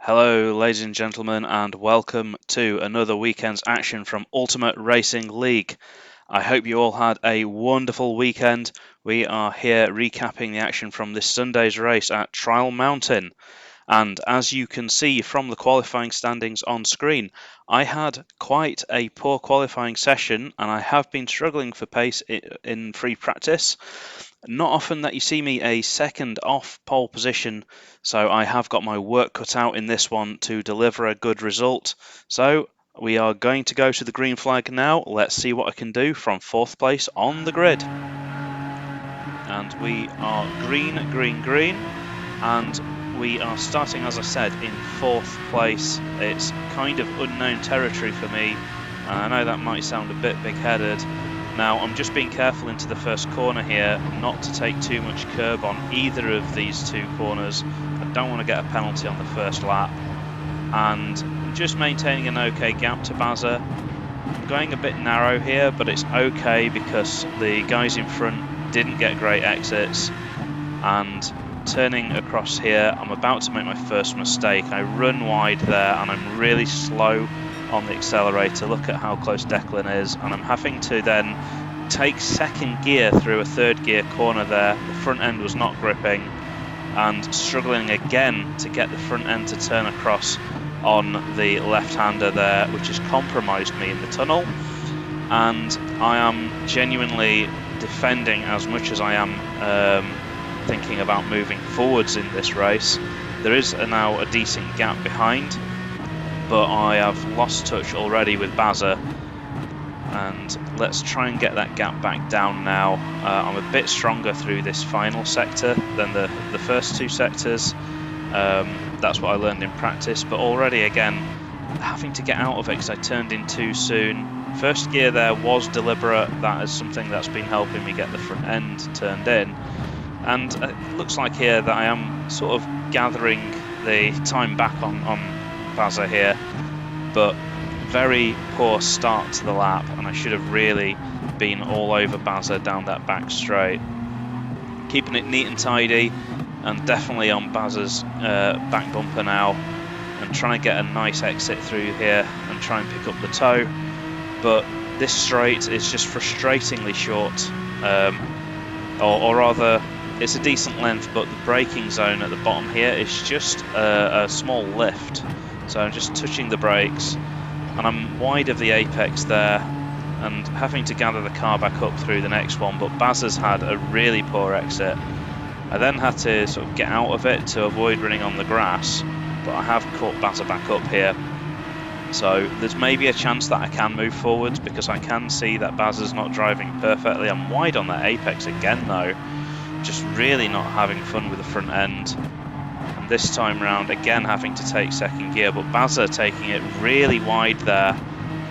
Hello, ladies and gentlemen, and welcome to another weekend's action from Ultimate Racing League. I hope you all had a wonderful weekend. We are here recapping the action from this Sunday's race at Trial Mountain. And as you can see from the qualifying standings on screen, I had quite a poor qualifying session and I have been struggling for pace in free practice. Not often that you see me a second off pole position, so I have got my work cut out in this one to deliver a good result. So we are going to go to the green flag now. Let's see what I can do from 4th place on the grid. And we are green, green, green, and we are starting, as I said, in 4th place. It's kind of unknown territory for me, and I know that might sound a bit big-headed. Now, I'm just being careful into the first corner here, not to take too much curb on either of these two corners. I don't want to get a penalty on the first lap, and just maintaining an okay gap to Bazza. I'm going a bit narrow here, but it's okay because the guys in front didn't get great exits, and turning across here, I'm about to make my first mistake. I run wide there and I'm really slow on the accelerator. Look at how close Declan is, and I'm having to then take second gear through a third gear corner there. The front end was not gripping and struggling again to get the front end to turn across on the left-hander there, which has compromised me in the tunnel. And I am genuinely defending as much as I am thinking about moving forwards in this race. There is now a decent gap behind, but I have lost touch already with Bazza, and let's try and get that gap back down now. I'm a bit stronger through this final sector than the first two sectors. That's what I learned in practice, but already again having to get out of it because I turned in too soon. First gear there was deliberate. That is something that's been helping me get the front end turned in. And it looks like here that I am sort of gathering the time back on Bazza here, but very poor start to the lap, and I should have really been all over Bazza down that back straight. Keeping it neat and tidy, and definitely on Bazza's back bumper now, and trying to get a nice exit through here and try and pick up the toe. But this straight is just frustratingly short, or rather, it's a decent length, but the braking zone at the bottom here is just a small lift. So I'm just touching the brakes, and I'm wide of the apex there, and having to gather the car back up through the next one. But Bazza's had a really poor exit. I then had to sort of get out of it to avoid running on the grass, but I have caught Bazza back up here. So there's maybe a chance that I can move forwards, because I can see that Bazza's not driving perfectly. I'm wide on that apex again though. Just really not having fun with the front end, and this time round again having to take second gear, but Bazza taking it really wide there,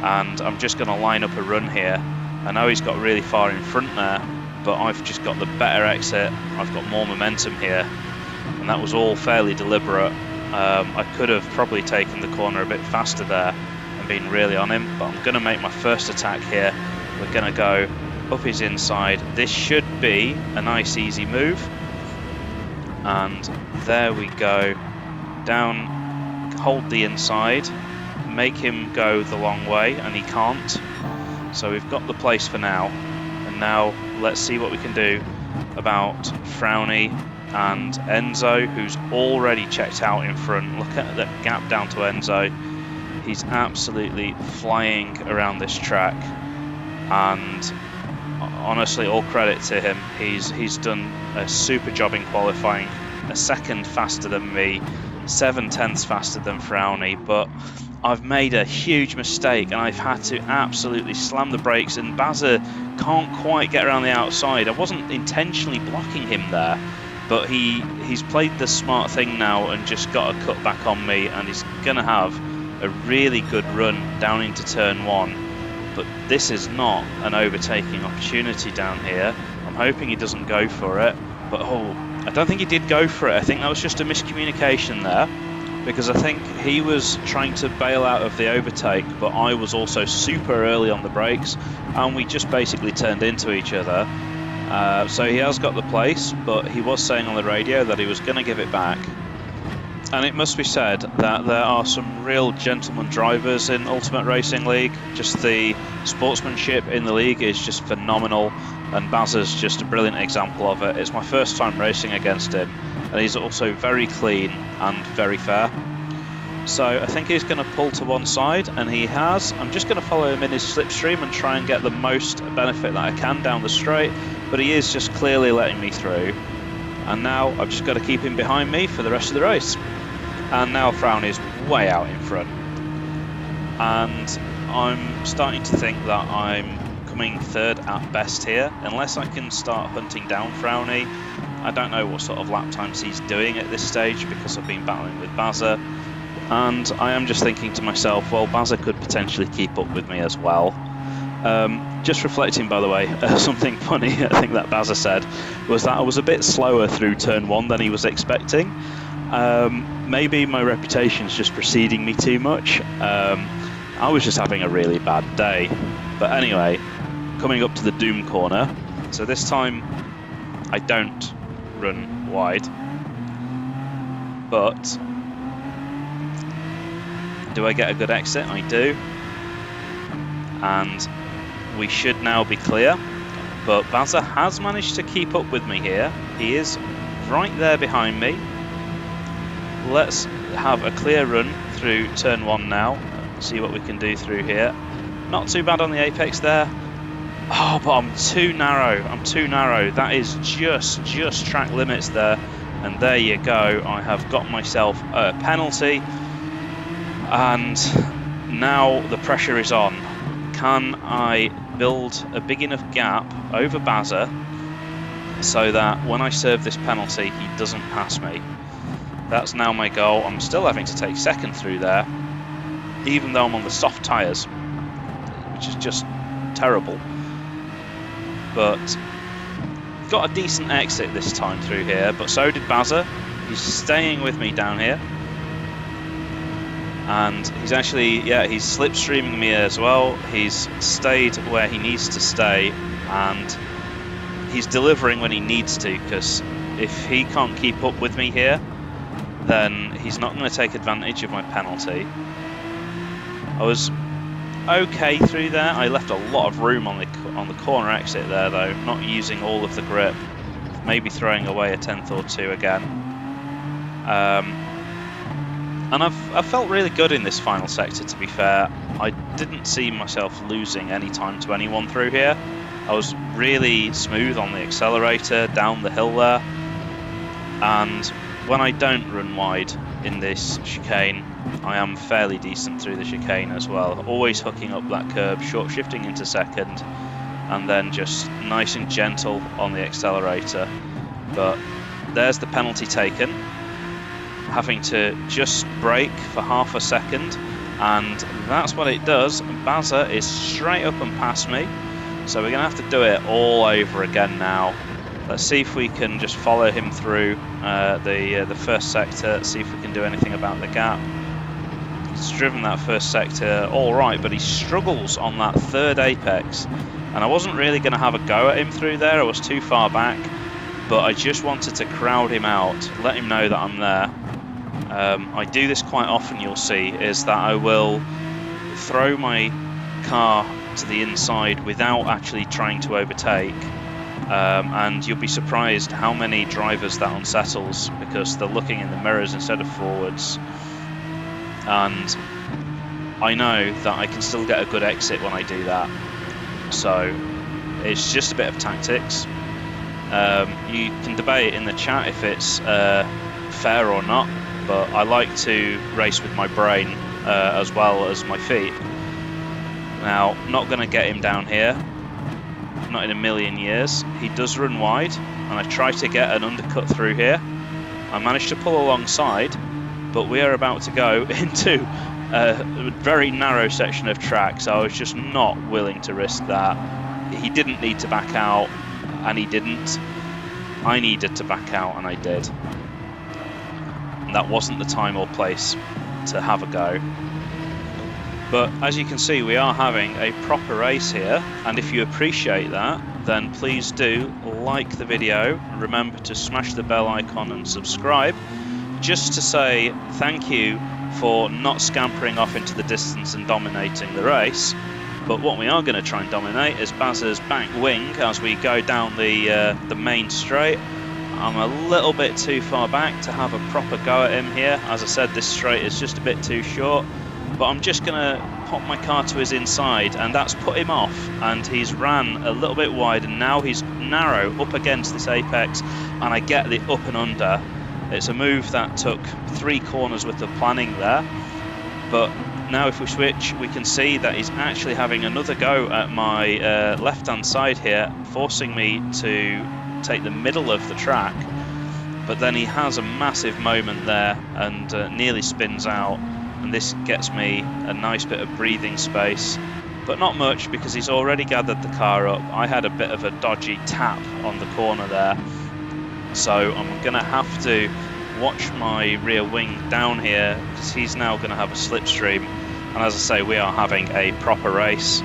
and I'm just going to line up a run here. I know he's got really far in front there, but I've just got the better exit. I've got more momentum here, and that was all fairly deliberate. I could have probably taken the corner a bit faster there and been really on him, but I'm going to make my first attack here. We're going to go up his inside. This should be a nice easy move, and there we go. Down, hold the inside, make him go the long way, and he can't. So we've got the place for now, and now let's see what we can do about Frowny and Enzo, who's already checked out in front. Look at that gap down to Enzo. He's absolutely flying around this track, and honestly, all credit to him. He's done a super job in qualifying, a second faster than me, 7/10 faster than Frowny, but I've made a huge mistake and I've had to absolutely slam the brakes, and Bazza can't quite get around the outside. I wasn't intentionally blocking him there, but he's played the smart thing now and just got a cut back on me, and he's going to have a really good run down into turn 1. But this is not an overtaking opportunity down here. I'm hoping he doesn't go for it, but I don't think he did go for it. I think that was just a miscommunication there, because I think he was trying to bail out of the overtake, but I was also super early on the brakes, and we just basically turned into each other. So he has got the place, but he was saying on the radio that he was going to give it back. And it must be said that there are some real gentleman drivers in Ultimate Racing League. Just the sportsmanship in the league is just phenomenal, and Baz is just a brilliant example of it. It's my first time racing against him, and he's also very clean and very fair. So I think he's going to pull to one side, and he has. I'm just going to follow him in his slipstream and try and get the most benefit that I can down the straight, but he is just clearly letting me through. And now I've just got to keep him behind me for the rest of the race. And now Frown is way out in front. And I'm starting to think that I'm coming third at best here. Unless I can start hunting down Frowny. I don't know what sort of lap times he's doing at this stage because I've been battling with Bazza. And I am just thinking to myself, well, Bazza could potentially keep up with me as well. Just reflecting, by the way, something funny I think that Bazza said was that I was a bit slower through turn 1 than he was expecting. Maybe my reputation's just preceding me too much. I was just having a really bad day. But anyway, coming up to the Doom corner. So this time I don't run wide. But do I get a good exit? I do. And we should now be clear. But Bazza has managed to keep up with me here. He is right there behind me. Let's have a clear run through turn 1 now. See what we can do through here. Not too bad on the apex there. Oh, but I'm too narrow. I'm too narrow. That is just track limits there. And there you go. I have got myself a penalty. And now the pressure is on. Can I build a big enough gap over Bazza so that when I serve this penalty, he doesn't pass me? That's now my goal. I'm still having to take second through there, even though I'm on the soft tyres, which is just terrible. But got a decent exit this time through here, but so did Bazza. He's staying with me down here. And he's actually, yeah, he's slipstreaming me as well. He's stayed where he needs to stay, and he's delivering when he needs to, because if he can't keep up with me here, then he's not going to take advantage of my penalty. I was okay through there. I left a lot of room on the corner exit there, though, not using all of the grip, maybe throwing away a tenth or two again. And I've felt really good in this final sector, to be fair. I didn't see myself losing any time to anyone through here. I was really smooth on the accelerator, down the hill there. And when I don't run wide in this chicane, I am fairly decent through the chicane as well. Always hooking up that curb, short shifting into second, and then just nice and gentle on the accelerator. But there's the penalty taken. Having to just brake for half a second, and that's what it does. Bazza is straight up and past me, so we're going to have to do it all over again now. Let's see if we can just follow him through the first sector, see if we can do anything about the gap. He's driven that first sector all right, but he struggles on that third apex, and I wasn't really going to have a go at him through there. I was too far back, but I just wanted to crowd him out, let him know that I'm there. I do this quite often, you'll see, is that I will throw my car to the inside without actually trying to overtake, and you'll be surprised how many drivers that unsettles, because they're looking in the mirrors instead of forwards. And I know that I can still get a good exit when I do that, so it's just a bit of tactics. You can debate in the chat if it's fair or not, but I like to race with my brain as well as my feet. Now, not going to get him down here, not in a million years. He does run wide, and I try to get an undercut through here. I managed to pull alongside, but we are about to go into a very narrow section of track, so I was just not willing to risk that. He didn't need to back out, and he didn't. I needed to back out, and I did. That wasn't the time or place to have a go. But as you can see, we are having a proper race here, and if you appreciate that, then please do like the video. Remember to smash the bell icon and subscribe, just to say thank you for not scampering off into the distance and dominating the race. But what we are going to try and dominate is Baz's back wing as we go down the main straight. I'm a little bit too far back to have a proper go at him here. As I said, this straight is just a bit too short. But I'm just going to pop my car to his inside, and that's put him off. And he's ran a little bit wide, and now he's narrow up against this apex, and I get the up and under. It's a move that took 3 corners worth of planning there. But now if we switch, we can see that he's actually having another go at my left-hand side here, forcing me to take the middle of the track. But then he has a massive moment there and nearly spins out. And this gets me a nice bit of breathing space, but not much because he's already gathered the car up. I had a bit of a dodgy tap on the corner there, so I'm going to have to watch my rear wing down here because he's now going to have a slipstream. And as I say, we are having a proper race,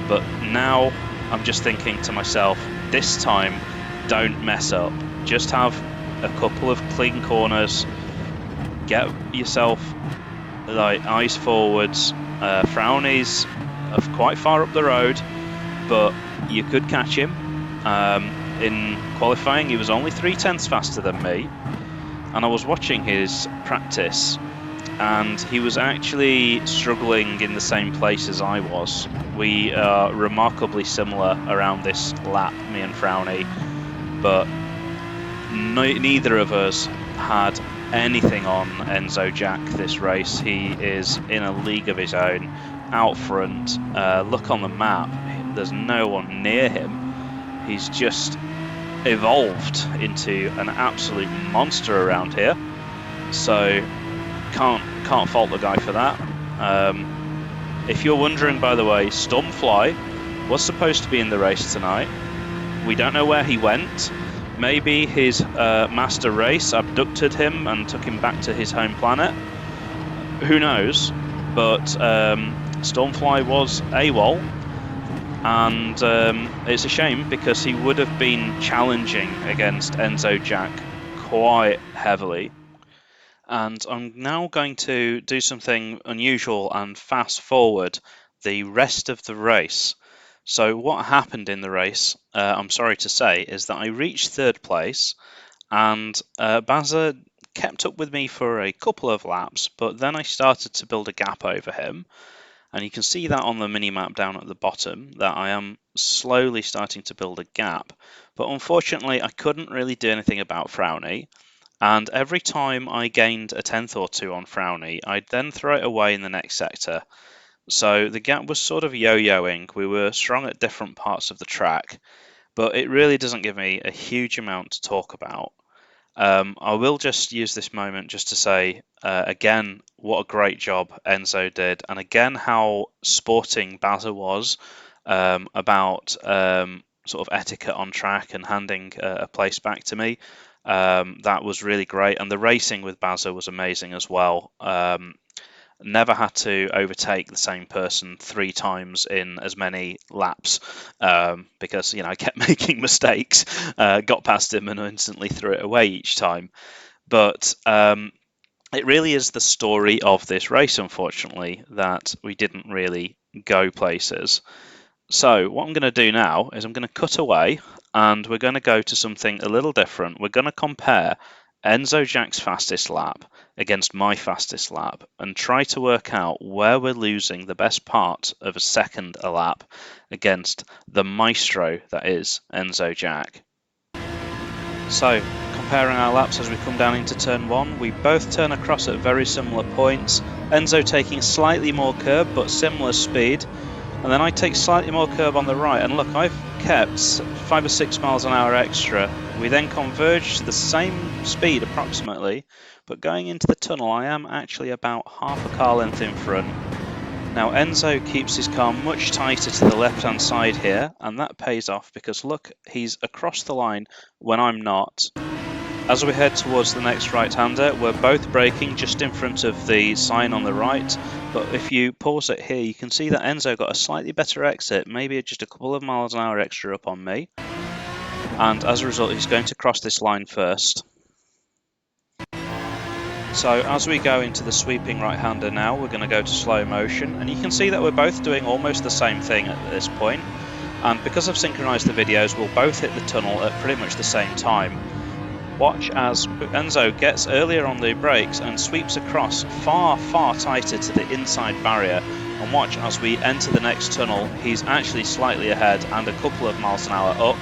but now I'm just thinking to myself, this time don't mess up. Just have a couple of clean corners, get yourself like eyes forwards. Frowny's quite far up the road, but you could catch him. In qualifying, he was only 0.3 faster than me, and I was watching his practice, and he was actually struggling in the same place as I was. We are remarkably similar around this lap, me and Frowny, but neither of us had anything on Enzo Jack this race. He is in a league of his own, out front. Look on the map, there's no one near him. He's just evolved into an absolute monster around here, so can't fault the guy for that. If you're wondering, by the way, Stormfly was supposed to be in the race tonight. We don't know where he went. Maybe his master race abducted him and took him back to his home planet. Who knows? But Stormfly was AWOL, and it's a shame because he would have been challenging against Enzo Jack quite heavily. And I'm now going to do something unusual and fast forward the rest of the race. So what happened in the race, I'm sorry to say, is that I reached 3rd place, and Baza kept up with me for a couple of laps, but then I started to build a gap over him. And you can see that on the mini-map down at the bottom, that I am slowly starting to build a gap. But unfortunately, I couldn't really do anything about Frowny. And every time I gained a 10th or 2 on Frowny, I'd then throw it away in the next sector. So the gap was sort of yo-yoing. We were strong at different parts of the track, but it really doesn't give me a huge amount to talk about. I will just use this moment just to say, again, what a great job Enzo did, and again, how sporting Baza was about sort of etiquette on track and handing a place back to me. That was really great, and the racing with Baza was amazing as well. Never had to overtake the same person 3 times in as many laps because I kept making mistakes, got past him and instantly threw it away each time. But it really is the story of this race, unfortunately, that we didn't really go places. So what I'm going to do now is I'm going to cut away and we're going to go to something a little different. We're going to compare Enzo Jack's fastest lap against my fastest lap and try to work out where we're losing the best part of a second a lap against the maestro that is Enzo Jack. So, comparing our laps as we come down into turn 1, we both turn across at very similar points, Enzo taking slightly more curb but similar speed, and then I take slightly more curb on the right, and look, I've kept 5 or 6 miles an hour extra. We then converge to the same speed approximately, but going into the tunnel I am actually about half a car length in front. Now Enzo keeps his car much tighter to the left hand side here, and that pays off because look, he's across the line when I'm not. As we head towards the next right-hander, we're both braking just in front of the sign on the right, but if you pause it here, you can see that Enzo got a slightly better exit, maybe just a couple of miles an hour extra up on me, and as a result he's going to cross this line first. So as we go into the sweeping right-hander now, we're going to go to slow motion, and you can see that we're both doing almost the same thing at this point. And because I've synchronized the videos, we'll both hit the tunnel at pretty much the same time. Watch as Enzo gets earlier on the brakes and sweeps across far tighter to the inside barrier, and watch as we enter the next tunnel, he's actually slightly ahead and a couple of miles an hour up,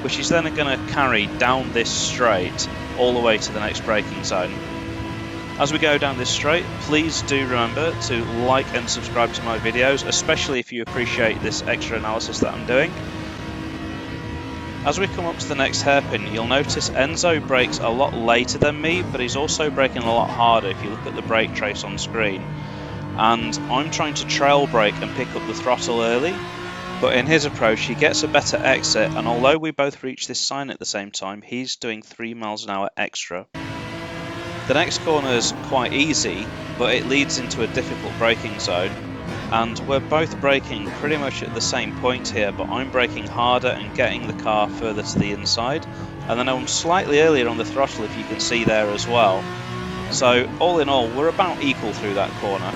which is then going to carry down this straight all the way to the next braking zone. As we go down this straight, please do remember to like and subscribe to my videos, especially if you appreciate this extra analysis that I'm doing. As we come up to the next hairpin, you'll notice Enzo brakes a lot later than me, but he's also braking a lot harder if you look at the brake trace on screen. And I'm trying to trail brake and pick up the throttle early, but in his approach he gets a better exit, and although we both reach this sign at the same time, he's doing 3 miles an hour extra. The next corner is quite easy, but it leads into a difficult braking zone. And we're both braking pretty much at the same point here, but I'm braking harder and getting the car further to the inside, and then I'm slightly earlier on the throttle, if you can see there as well. So all in all, we're about equal through that corner.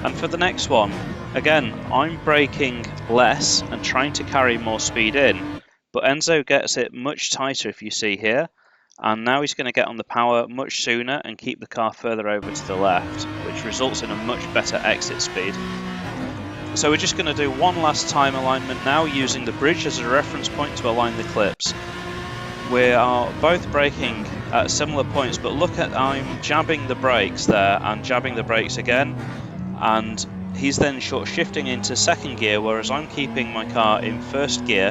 And for the next one, again, I'm braking less and trying to carry more speed in, but Enzo gets it much tighter, if you see here, and now he's going to get on the power much sooner and keep the car further over to the left, which results in a much better exit speed. So we're just going to do one last time alignment now, using the bridge as a reference point to align the clips. We are both braking at similar points, but look at, I'm jabbing the brakes there and jabbing the brakes again, and he's then short shifting into second gear, whereas I'm keeping my car in first gear.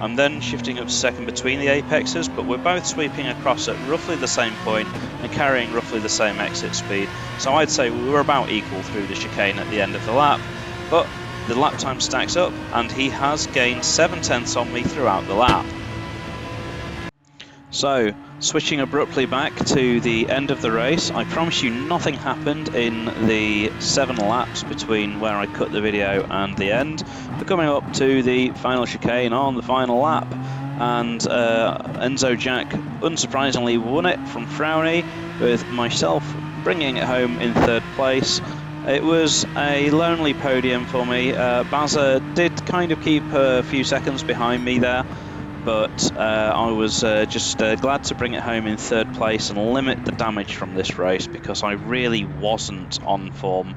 I'm then shifting up to second between the apexes, but we're both sweeping across at roughly the same point and carrying roughly the same exit speed. So I'd say we were about equal through the chicane at the end of the lap, but the lap time stacks up and he has gained 7/10 on me throughout the lap. So, switching abruptly back to the end of the race, I promise you nothing happened in the 7 laps between where I cut the video and the end. We're coming up to the final chicane on the final lap, and Enzo Jack unsurprisingly won it from Frowney, with myself bringing it home in 3rd place. It was a lonely podium for me. Bazza did kind of keep a few seconds behind me there, but I was just glad to bring it home in 3rd place and limit the damage from this race, because I really wasn't on form.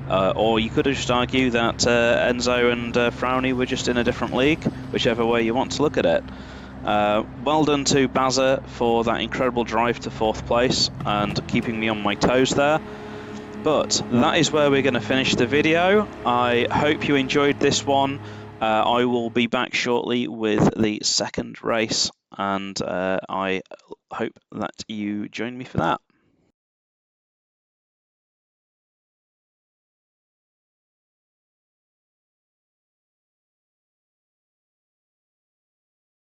Or you could just argue that Enzo and Frowney were just in a different league, whichever way you want to look at it. Well done to Bazza for that incredible drive to 4th place and keeping me on my toes there. But that is where we're going to finish the video. I hope you enjoyed this one. I will be back shortly with the second race, and I hope that you join me for that.